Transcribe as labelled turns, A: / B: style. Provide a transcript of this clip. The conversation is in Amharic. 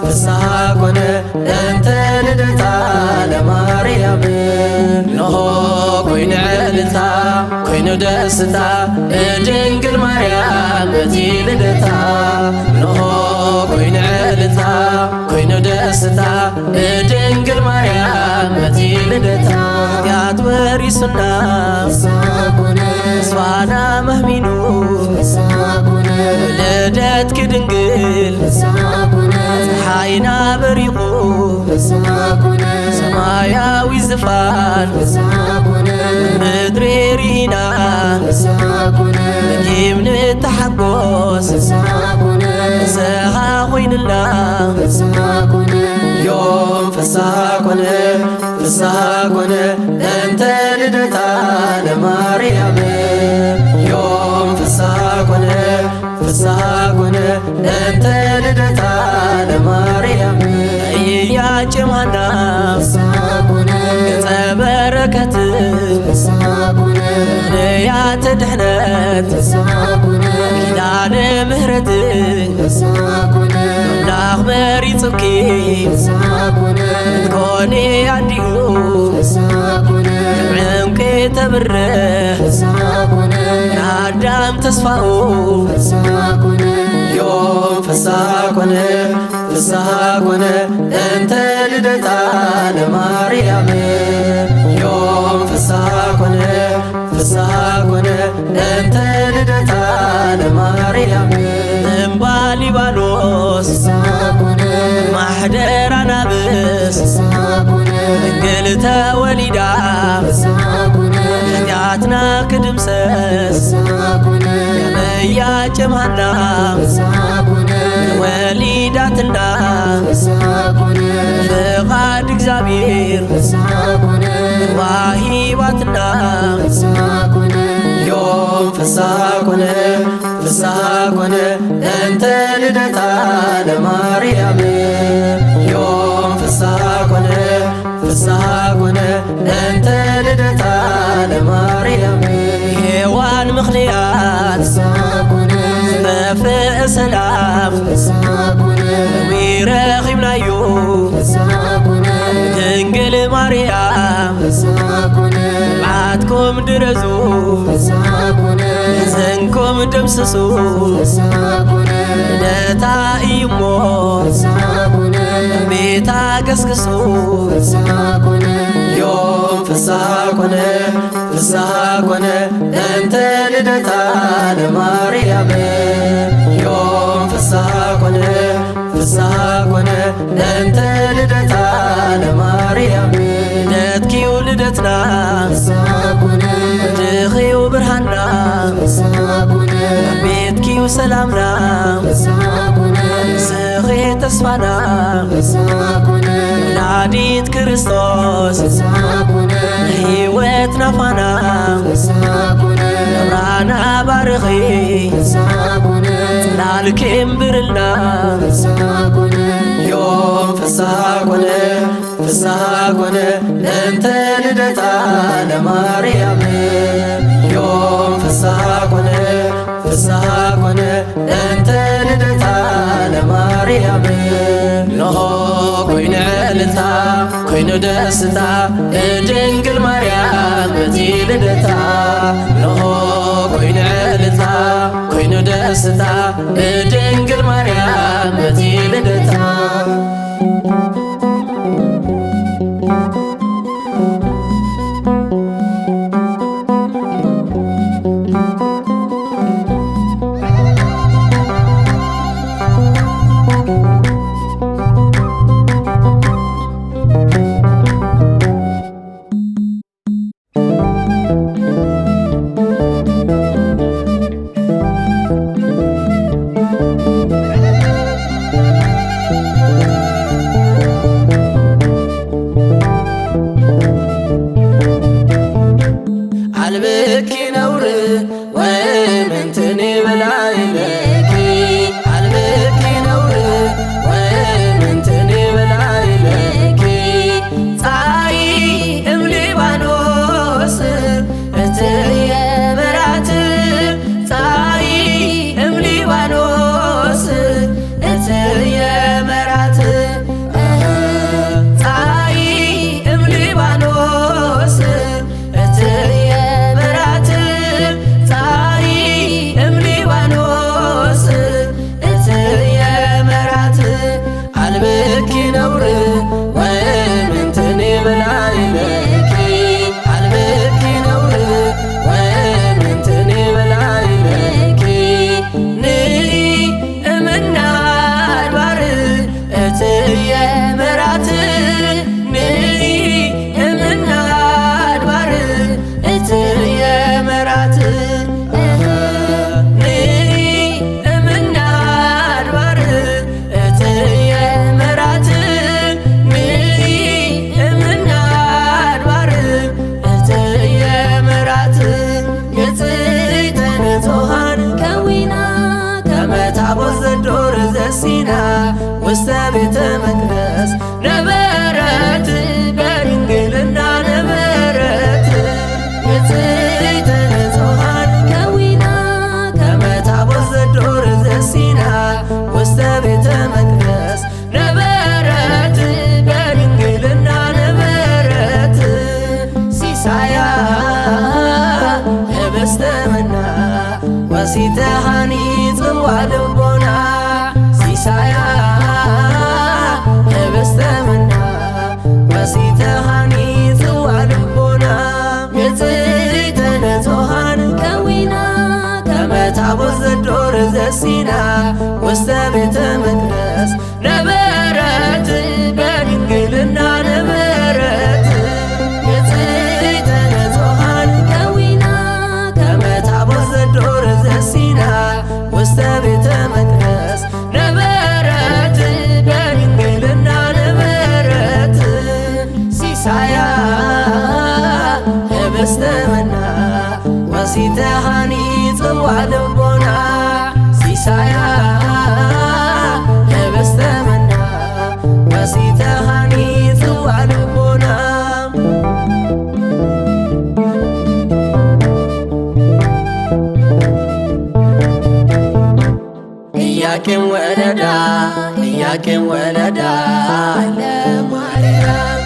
A: ፍስሐ ኮነ እንተ ልደታ ለማርያም ኖሆ ኮይኑ ዕልልታ ኮይኑ ደስታ ድንግል ማርያም በቲ ልደታ ኖሆ ኮይኑ ዕልልታ ኮይኑ ደስታ ድንግል ማርያም በቲ ልደታ ኃጢአት ወሪሱና ተስፋና መህሚኑ ልደትኪ ድንግል ፀሓይና በሪቑ ሰማያዊ ዝፋን ምድሪ ሪኢና ነጊብ ንተሓጐስ ፍስሐ ኾይንና ዮም ፍስሐ ኮነ ፍስሐ ኮነ እንተ ልደታ ለማርያም ዮም ፍስሐ ኮነ ፍስሐ ኮነ እንተ ልደታ ለማርያም ኢያቄም ሐና ገጸ በረከት ነቢያተ ድኅነት ኪዳነ ምሕረት አምላኽ መሪጹኪ ትኮኒ ኣዲሁ ዕንቄ ተብርህ የአዳም ተስፋኡ ዮም ፍስሐ ኮነ ፍስሐ ኮነ እንተ ልደታ ለማርያም ዮም ፍስሐ ኮነ ፍስሐ ኮነ እንተ ልደታ ለማርያም እምባ ሊባኖስ ማሕደር አናብስ ድንግል ተወሊዳ ኃጢአትና ክድምሰስ ኢያቄም ሐና ወሊዳትና ፍቃድ እግዚአብሔር ዋሂባትና ዮም ፍስሐ ኮነ ፍስሐ ኮነ እንተ ልደታ ለማርያም ዮም ፍስሐ ኮነ ፍስሐ ኮነ እንተ ልደታ ለማርያም ሔዋን ምኽንያት በፍዕ ሰላም ረኺብናዮ ድንግል ማርያም ባትኩም ድረዙ ዘንኩም ደምስሱ ልደታ እዩሞ ቤታ ገስግሱ ዮም ፍስሐ ኮነ ፍስሐ ኮነ እንተ ልደታ ለማርያም ዮም ፍስሐ ኮነ ፍስሐ ኮነ እንተ ልደታ ለማርያም ልደትኪው ልደትና ድኺው ብርሃንና ቤትኪው ሰላምና ስኺ ተስፋና ወላዲት ክርስቶስ ሕይወት ናፋና ነብራና ባርኺ ጽላልክም ብርልና ዮም ፍስሐ ኮነ ፍስሐ ኮነ እንተ ልደታ ለማርያም ዮም ፍስሐ ኮነ ፍስሐ ኮነ እንተ ልደታ ለማርያም ኖሆ ኮይኑ ዕልልታ ኮይኑ ደስታ ድንግል ማርያም በቲ ልደታ ኖሆ ኮይኑ ዕልልታ ኮይኑ ደስታ ድንግል ማርያም በቲ ልደታ ዘሲና ውስተ ቤተ መቅደስ ነበረት በድንግልና ነበረት ንጽሕተ ንጹሐን ከዊና ከመ ታቦት ዘዶር ዘሲና ውስተ ቤተ መቅደስ ነበረት በድንግልና ነበረት ሲሳያ ህብስተ መና ወሲተ ሐኒጽዋ ልቦና ሲሳያ ህብስተ መና ወሲተ ሐኒጽዋ ልቦና ንጽሕተ ንጹሐን ከዊና ከመ ታቦት ዘዶር ዘሲና ውስተ ቤተ መቅደስ ነበረት በድንግልና ነበረት ንጽሕተ ንጹሐን ከዊና ከመ ታቦት ዘዶር ዘሲና ውስተ ቤተ መቅደስ ነበረት በድንግልና ነበረት ሲሳያ ህብስተ መና ወሲተ ሐኒጽዋ ልቦና ሲሳያ ህብስተ መና ወሲተ ሐኒጽዋ ልቦና ኢያቄም ወለዳ ለማርያም